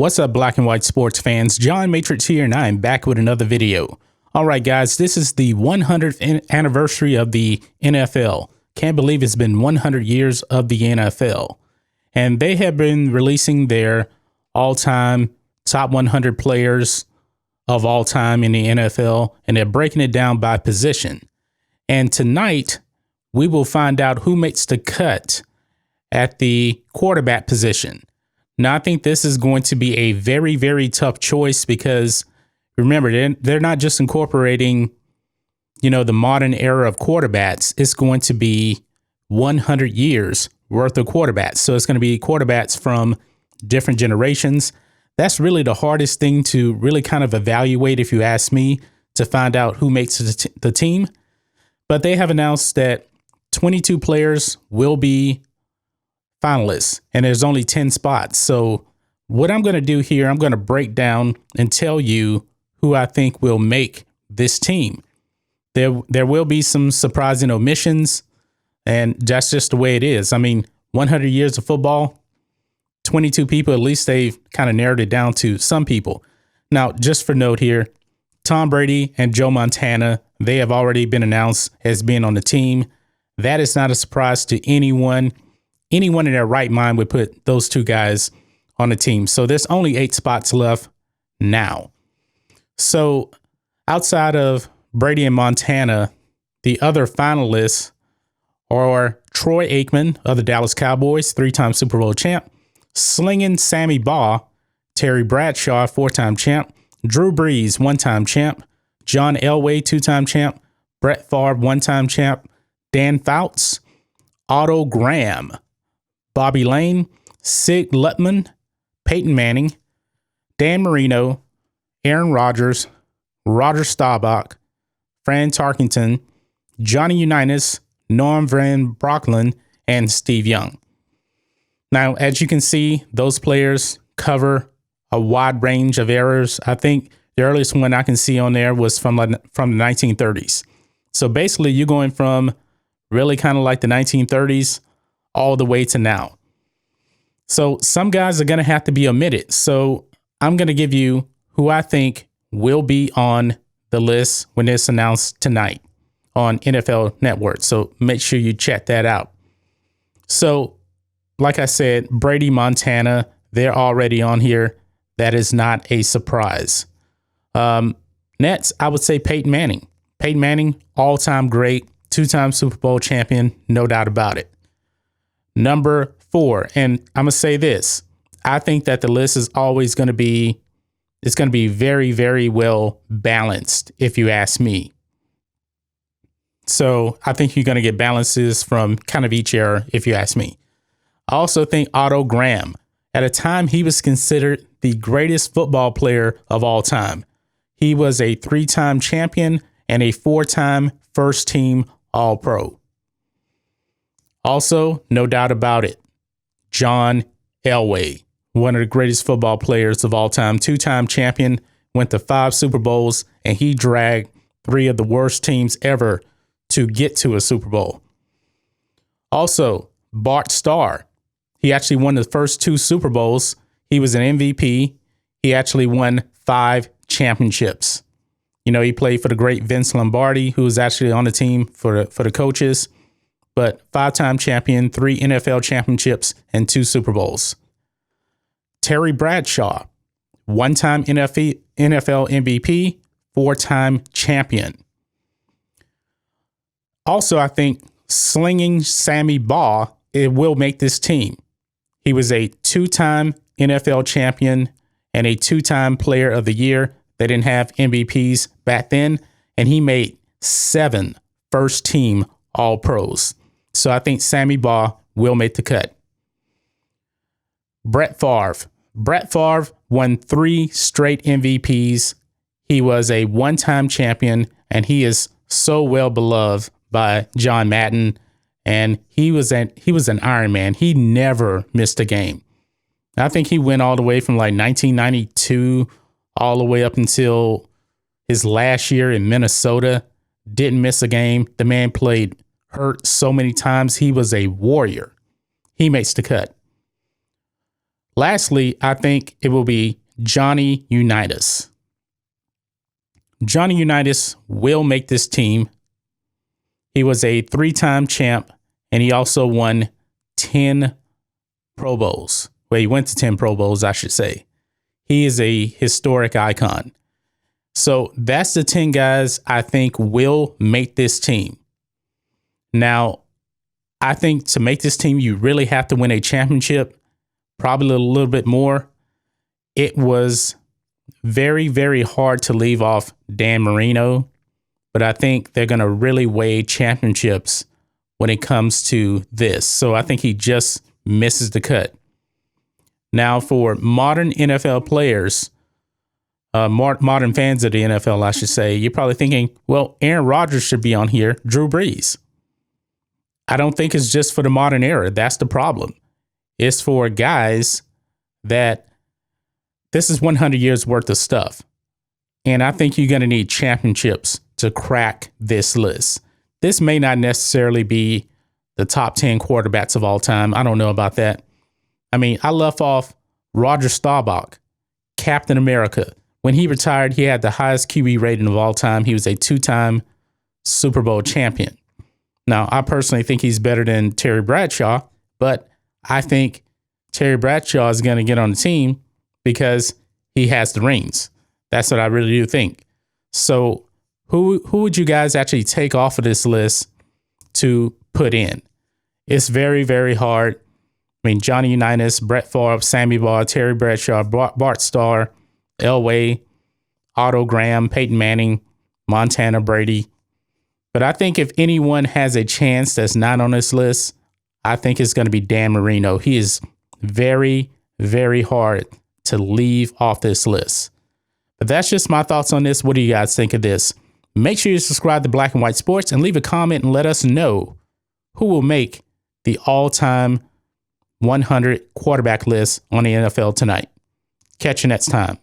What's up, black and white sports fans? John Matrix here, and I am back with another video. All right, guys, this is the 100th anniversary of the NFL. Can't believe it's been 100 years of the NFL. And they have been releasing their all-time top 100 players of all time in the NFL, and they're breaking it down by position. And tonight, we will find out who makes the cut at the quarterback position. Now, I think this is going to be a very, very tough choice because, remember, they're not just incorporating, the modern era of quarterbacks. It's going to be 100 years worth of quarterbacks. So it's going to be quarterbacks from different generations. That's really the hardest thing to really kind of evaluate, if you ask me, to find out who makes the team. But they have announced that 22 players will be finalists, and there's only 10 spots. So what I'm going to do here, I'm going to break down and tell you who I think will make this team. There will be some surprising omissions, and that's just the way it is. I mean, 100 years of football, 22 people, at least they've kind of narrowed it down to some people. Now, just for note here, Tom Brady and Joe Montana, they have already been announced as being on the team. That is not a surprise to anyone. Anyone in their right mind would put those two guys on the team. So there's only 8 spots left now. So outside of Brady and Montana, the other finalists are Troy Aikman of the Dallas Cowboys, 3-time Super Bowl champ, Slinging Sammy Baugh, Terry Bradshaw, 4-time champ, Drew Brees, 1-time champ, John Elway, 2-time champ, Brett Favre, 1-time champ, Dan Fouts, Otto Graham, Bobby Lane, Sig Lutman, Peyton Manning, Dan Marino, Aaron Rodgers, Roger Staubach, Fran Tarkenton, Johnny Unitas, Norm Van Brocklin, and Steve Young. Now, as you can see, those players cover a wide range of eras. I think the earliest one I can see on there was from the 1930s. So basically, you're going from really kind of like the 1930s all the way to now. So some guys are going to have to be omitted. So I'm going to give you who I think will be on the list when it's announced tonight on NFL Network. So make sure you check that out. So like I said, Brady, Montana, they're already on here. That is not a surprise. Next, I would say Peyton Manning. Peyton Manning, all-time great, 2-time Super Bowl champion, no doubt about it. Number 4, and I'm going to say this. I think that the list is always going to be, it's going to be very, very well balanced, if you ask me. So I think you're going to get balances from kind of each era, if you ask me. I also think Otto Graham. At a time, he was considered the greatest football player of all time. He was a 3-time champion and a 4-time first-team All-Pro. Also, no doubt about it, John Elway, one of the greatest football players of all time, 2-time champion, went to 5 Super Bowls, and he dragged 3 of the worst teams ever to get to a Super Bowl. Also, Bart Starr. He actually won the first 2 Super Bowls. He was an MVP. He actually won 5 championships. He played for the great Vince Lombardi, who was actually on the team for the coaches. But 5-time champion, 3 NFL championships, and 2 Super Bowls. Terry Bradshaw, 1-time NFL MVP, 4-time champion. Also, I think Slinging Sammy Baugh, it will make this team. He was a 2-time NFL champion and a 2-time player of the year. They didn't have MVPs back then, and he made 7 first-team All-Pros. So I think Sammy Baugh will make the cut. Brett Favre. Brett Favre won 3 straight MVPs. He was a 1-time champion, and he is so well beloved by John Madden. And he was an Iron Man. He never missed a game. I think he went all the way from like 1992 all the way up until his last year in Minnesota. Didn't miss a game. The man played hurt so many times. He was a warrior. He makes the cut. Lastly, I think it will be Johnny Unitas. Johnny Unitas will make this team. He was a 3-time champ, and he also won 10 Pro Bowls. Well, he went to 10 Pro Bowls, I should say. He is a historic icon. So that's the 10 guys I think will make this team. Now, I think to make this team, you really have to win a championship, probably a little bit more. It was very, very hard to leave off Dan Marino, but I think they're going to really weigh championships when it comes to this. So I think he just misses the cut. Now, for modern NFL players, modern fans of the NFL, I should say, you're probably thinking, well, Aaron Rodgers should be on here, Drew Brees. I don't think it's just for the modern era. That's the problem. It's for guys that this is 100 years worth of stuff. And I think you're going to need championships to crack this list. This may not necessarily be the top 10 quarterbacks of all time. I don't know about that. I mean, I left off Roger Staubach, Captain America. When he retired, he had the highest QB rating of all time. He was a 2-time Super Bowl champion. Now, I personally think he's better than Terry Bradshaw, but I think Terry Bradshaw is going to get on the team because he has the rings. That's what I really do think. So who would you guys actually take off of this list to put in? It's very, very hard. I mean, Johnny Unitas, Brett Favre, Sammy Baugh, Terry Bradshaw, Bart Starr, Elway, Otto Graham, Peyton Manning, Montana Brady. But I think if anyone has a chance that's not on this list, I think it's going to be Dan Marino. He is very, very hard to leave off this list. But that's just my thoughts on this. What do you guys think of this? Make sure you subscribe to Black and White Sports and leave a comment and let us know who will make the all-time 100 quarterback list on the NFL tonight. Catch you next time.